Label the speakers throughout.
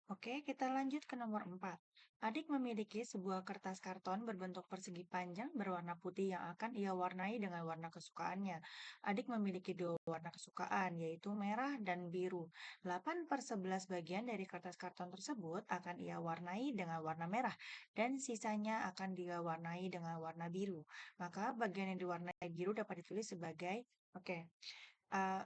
Speaker 1: Oke, kita lanjut ke nomor 4. Adik memiliki sebuah kertas karton berbentuk persegi panjang berwarna putih yang akan ia warnai dengan warna kesukaannya. Adik memiliki dua warna kesukaan, yaitu merah dan biru. 8/11 bagian dari kertas karton tersebut akan ia warnai dengan warna merah, dan sisanya akan dia warnai dengan warna biru. Maka bagian yang diwarnai biru dapat ditulis sebagai, oke, uh,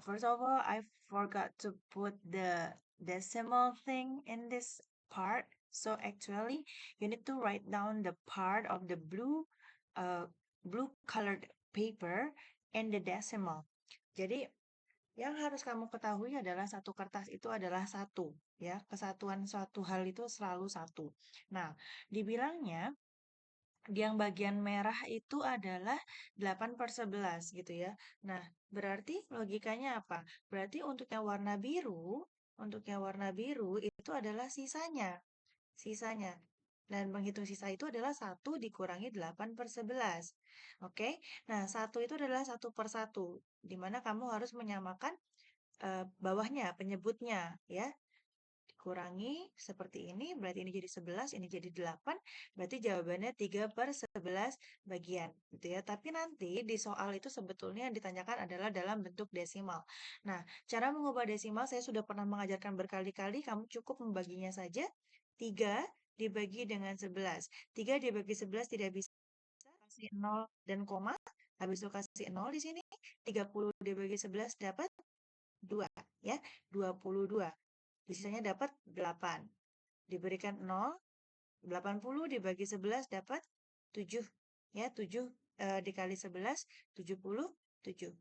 Speaker 1: first of all, I forgot to put the decimal thing in this part. So actually, you need to write down the part of the blue colored paper and the decimal. Jadi, yang harus kamu ketahui adalah satu kertas itu adalah satu, ya. Kesatuan suatu hal itu selalu satu. Nah, dibilangnya yang bagian merah itu adalah 8/11 gitu ya. Nah, berarti logikanya apa? Berarti untuk yang warna biru itu adalah sisanya. Sisanya. Dan menghitung sisa itu adalah 1 dikurangi 8/11. Oke? Nah, 1 itu adalah 1/1. Di mana kamu harus menyamakan bawahnya, penyebutnya ya. Dikurangi seperti ini, berarti ini jadi 11, ini jadi 8, berarti jawabannya 3/11 bagian, gitu ya. Tapi nanti di soal itu sebetulnya yang ditanyakan adalah dalam bentuk desimal. Nah, cara mengubah desimal saya sudah pernah mengajarkan berkali-kali, kamu cukup membaginya saja. 3 dibagi dengan 11. 3 dibagi 11 tidak bisa, kasih 0 dan koma, habis itu kasih 0 di sini. 30 dibagi 11 dapat 2, ya, 22. Sisanya dapat 8. Diberikan 0, 80 dibagi 11 dapat 7. Ya, 7 dikali 11, 77.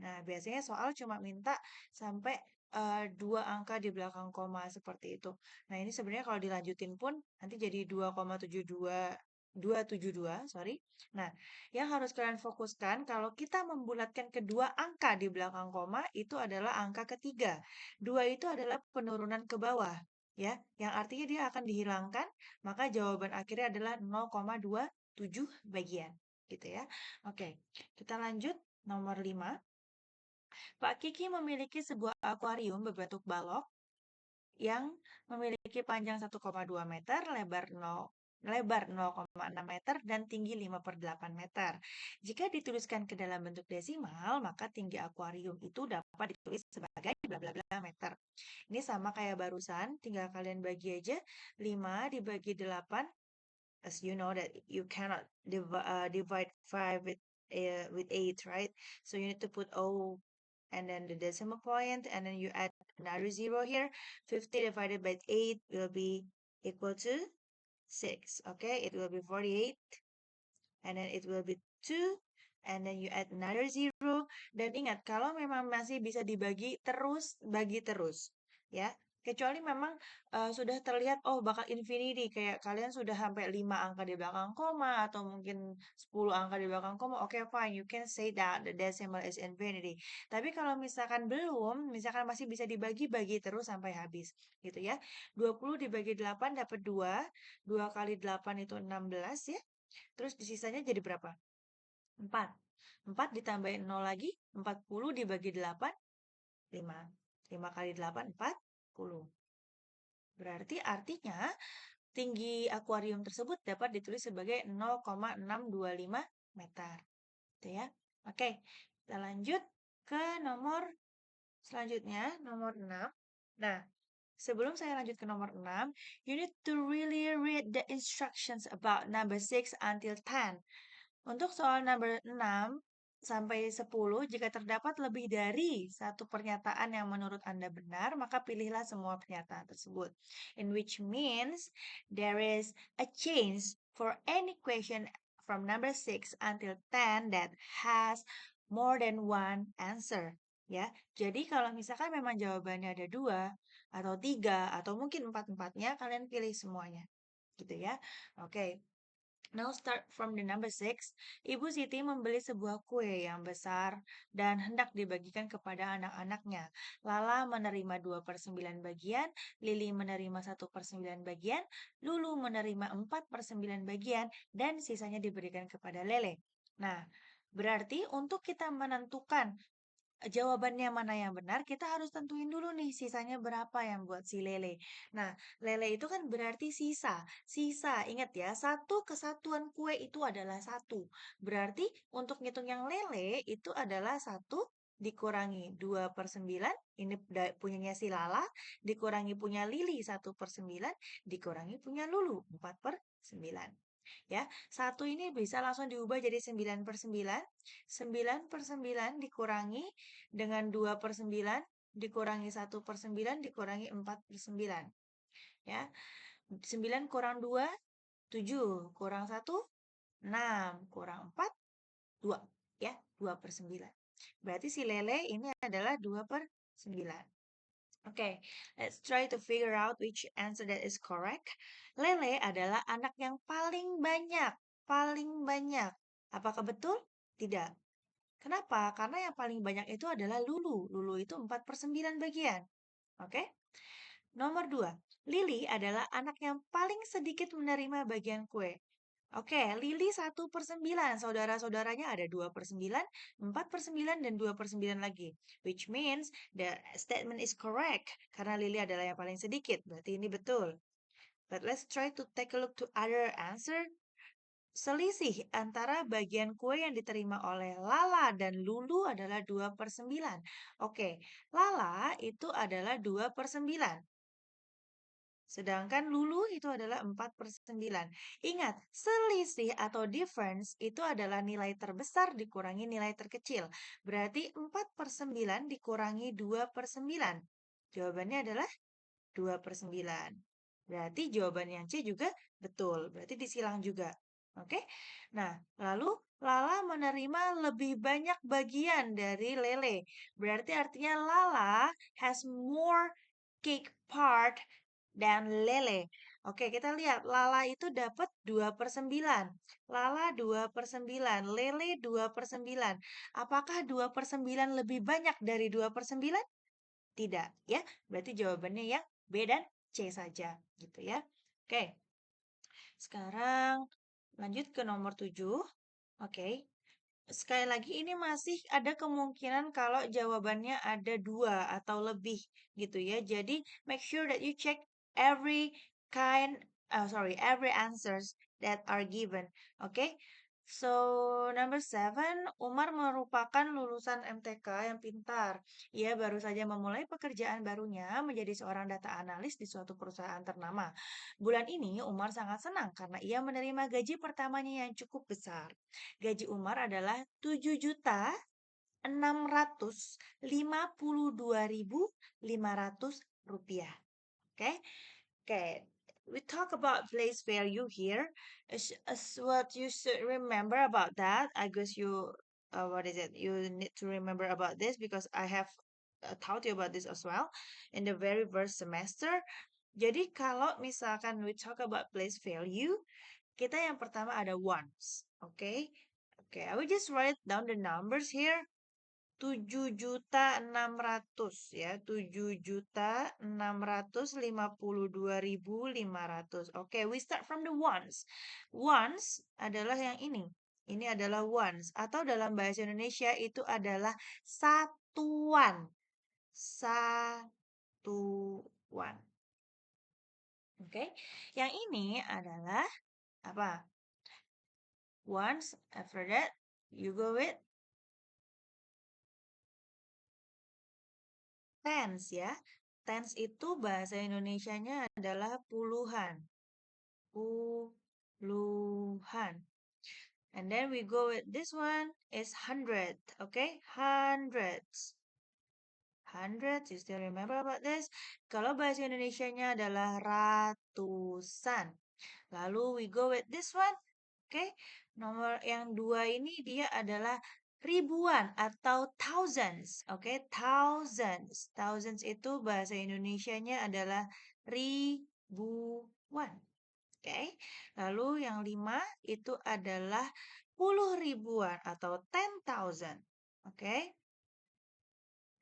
Speaker 1: Nah, biasanya soal cuma minta sampai 2 angka di belakang koma seperti itu. Nah, ini sebenarnya kalau dilanjutin pun nanti jadi 2,272, sorry. Nah, yang harus kalian fokuskan kalau kita membulatkan kedua angka di belakang koma itu adalah angka ketiga. 2 itu adalah penurunan ke bawah, ya, yang artinya dia akan dihilangkan, maka jawaban akhirnya adalah 0,27 bagian, gitu ya. Oke, kita lanjut nomor 5. Pak Kiki memiliki sebuah akuarium berbentuk balok yang memiliki panjang 1,2 meter, lebar 0,6 meter, dan tinggi 5/8 meter. Jika dituliskan ke dalam bentuk desimal, maka tinggi akuarium itu dapat ditulis sebagai bla bla bla meter. Ini sama kayak barusan, tinggal kalian bagi aja 5 dibagi 8, as you know that you cannot divide 5 with 8, right? So you need to put O and then the decimal point, and then you add another zero here. 50 divided by 8 will be equal to 6. Okay, it will be 48, and then it will be 2, and then you add another zero. Dan ingat, kalau memang masih bisa dibagi terus, bagi terus. Ya, kecuali memang sudah terlihat, oh bakal infinity, kayak kalian sudah sampai 5 angka di belakang koma, atau mungkin 10 angka di belakang koma, oke, fine, you can say that the decimal is infinity. Tapi kalau misalkan belum, misalkan masih bisa dibagi-bagi terus sampai habis, gitu ya. 20 dibagi 8 dapat 2, 2 kali 8 itu 16 ya. Terus di sisanya jadi berapa? 4. 4 ditambahin 0 lagi, 40 dibagi 8, 5. 5 kali 8, 40. Berarti artinya tinggi akuarium tersebut dapat ditulis sebagai 0,625 meter. Gitu ya. Oke, kita lanjut ke nomor selanjutnya, nomor 6. Nah, sebelum saya lanjut ke nomor 6, you need to really read the instructions about number 6 until 10. Untuk soal number 6 sampai 10, jika terdapat lebih dari satu pernyataan yang menurut Anda benar, maka pilihlah semua pernyataan tersebut. In which means there is a change for any question from number 6 until 10 that has more than one answer. Ya, jadi kalau misalkan memang jawabannya ada 2 atau 3 atau mungkin 4-empatnya, kalian pilih semuanya. Gitu ya. Oke. Now start from the number 6. Ibu Siti membeli sebuah kue yang besar dan hendak dibagikan kepada anak-anaknya. Lala menerima 2/9 bagian, Lili menerima 1/9 bagian, Lulu menerima 4/9 bagian, dan sisanya diberikan kepada Lele. Nah, berarti untuk kita menentukan jawabannya mana yang benar, kita harus tentuin dulu nih sisanya berapa yang buat si lele. Nah, lele itu kan berarti sisa. Sisa, ingat ya, satu kesatuan kue itu adalah satu. Berarti untuk ngitung yang lele itu adalah satu dikurangi 2/9, ini punyanya si Lala, dikurangi punya Lili 1/9, dikurangi punya Lulu 4/9. Ya, satu ini bisa langsung diubah jadi 9/9. 9/9 dikurangi dengan 2/9 dikurangi 1/9 dikurangi 4/9. Ya, 9 kurang 2, 7. Kurang 1, 6. Kurang 4, 2. Ya, 2/9. Berarti si lele ini adalah 2/9. Oke, let's try to figure out which answer that is correct. Lele adalah anak yang paling banyak. Paling banyak. Apakah betul? Tidak. Kenapa? Karena yang paling banyak itu adalah Lulu. Lulu itu 4/9 bagian. Oke? Nomor 2. Lili adalah anak yang paling sedikit menerima bagian kue. Oke, Lili 1/9. Saudara-saudaranya ada 2/9, 4/9, dan 2/9 lagi. Which means the statement is correct. Karena Lili adalah yang paling sedikit. Berarti ini betul. But let's try to take a look to other answer. Selisih antara bagian kue yang diterima oleh Lala dan Lulu adalah 2/9. Oke, Lala itu adalah 2/9. Sedangkan Lulu itu adalah 4/9. Ingat, selisih atau difference itu adalah nilai terbesar dikurangi nilai terkecil. Berarti 4/9 dikurangi 2/9. Jawabannya adalah 2/9. Berarti jawaban yang C juga betul. Berarti disilang juga. Oke? Nah, lalu Lala menerima lebih banyak bagian dari Lele. Berarti artinya Lala has more cake part than Lele. Oke, kita lihat. Lala itu dapat 2/9. Lala 2/9. Lele 2/9. Apakah 2/9 lebih banyak dari 2/9? Tidak, ya. Berarti jawabannya yang B dan C saja, gitu ya. Oke. Sekarang lanjut ke nomor 7. Oke. Sekali lagi ini masih ada kemungkinan kalau jawabannya ada dua atau lebih gitu ya. Jadi make sure that you check every every answers that are given. Oke. So, number 7, Umar merupakan lulusan MTK yang pintar. Ia baru saja memulai pekerjaan barunya menjadi seorang data analis di suatu perusahaan ternama. Bulan ini Umar sangat senang karena ia menerima gaji pertamanya yang cukup besar. Gaji Umar adalah 7.652.500 rupiah. Oke? Oke. We talk about place value here. As what you should remember about that. I guess you, what is it? You need to remember about this because I have taught you about this as well in the very first semester. Jadi kalau misalkan we talk about place value, kita yang pertama ada ones, oke? Oke, I will just write down the numbers here. 7.600.000 ya, 7.652.500. Oke, we start from the ones. Ones adalah yang ini. Ini adalah ones atau dalam bahasa Indonesia itu adalah satuan. Satuan. Oke. Yang ini adalah apa? Once, after that, you go with tens ya. Tens itu bahasa Indonesianya adalah puluhan. Puluhan. And then we go with this one is hundred. Okay, hundreds. Hundreds, you still remember about this? Kalau bahasa Indonesianya adalah ratusan. Lalu we go with this one. Oke, nomor yang dua ini dia adalah ribuan atau thousands. Oke, thousands. Thousands itu bahasa Indonesianya adalah ribuan. Oke, lalu yang lima itu adalah puluh ribuan atau 10,000. Oke,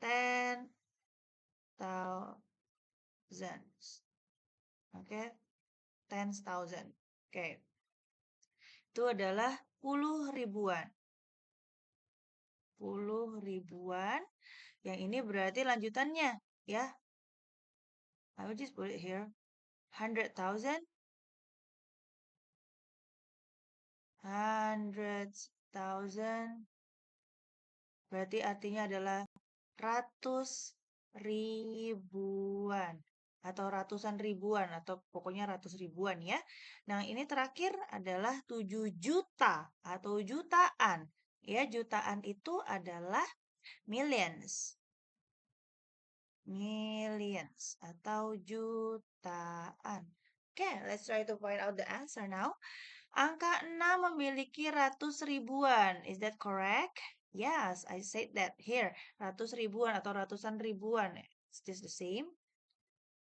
Speaker 1: 10,000. Oke, 10,000. Oke. Itu adalah puluh ribuan. 10 ribuan. Yang ini berarti lanjutannya, ya. I will just put it here. 100,000. Hundreds thousand. Berarti artinya adalah ratus ribuan. Atau ratusan ribuan. Atau pokoknya ratus ribuan ya. Nah ini terakhir adalah 7 juta. Atau jutaan. Ya jutaan itu adalah millions. Millions. Atau jutaan. Okay, let's try to find out the answer now. Angka 6 memiliki ratus ribuan. Is that correct? Yes, I said that here. Ratus ribuan atau ratusan ribuan. It's just the same.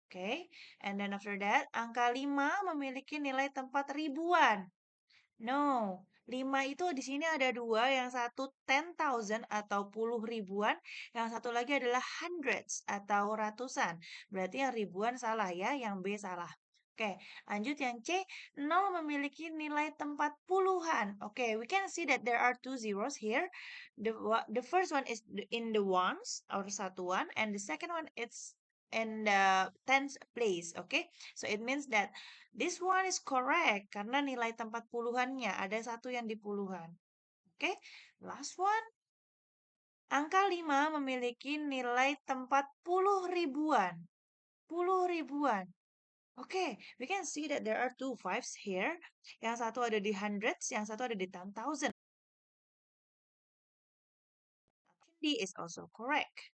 Speaker 1: Okay. And then after that, angka 5 memiliki nilai tempat ribuan. No, 5 itu di sini ada dua, yang satu 10,000 atau puluh ribuan, yang satu lagi adalah hundreds atau ratusan. Berarti yang ribuan salah ya, yang B salah. Oke, lanjut yang C, 0 memiliki nilai tempat puluhan. Oke, we can see that there are two zeros here. The first one is in the ones or satuan, and the second one is in the tens place. Okay, so it means that this one is correct karena nilai tempat puluhannya ada satu yang di puluhan. Oke, last one. Angka 5 memiliki nilai tempat puluh ribuan. Puluh ribuan. Oke, we can see that there are two fives here. Yang satu ada di hundreds, yang satu ada di 10,000. D is also correct.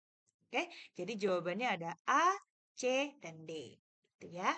Speaker 1: Oke, jadi jawabannya ada A, C, dan D. Gitu ya.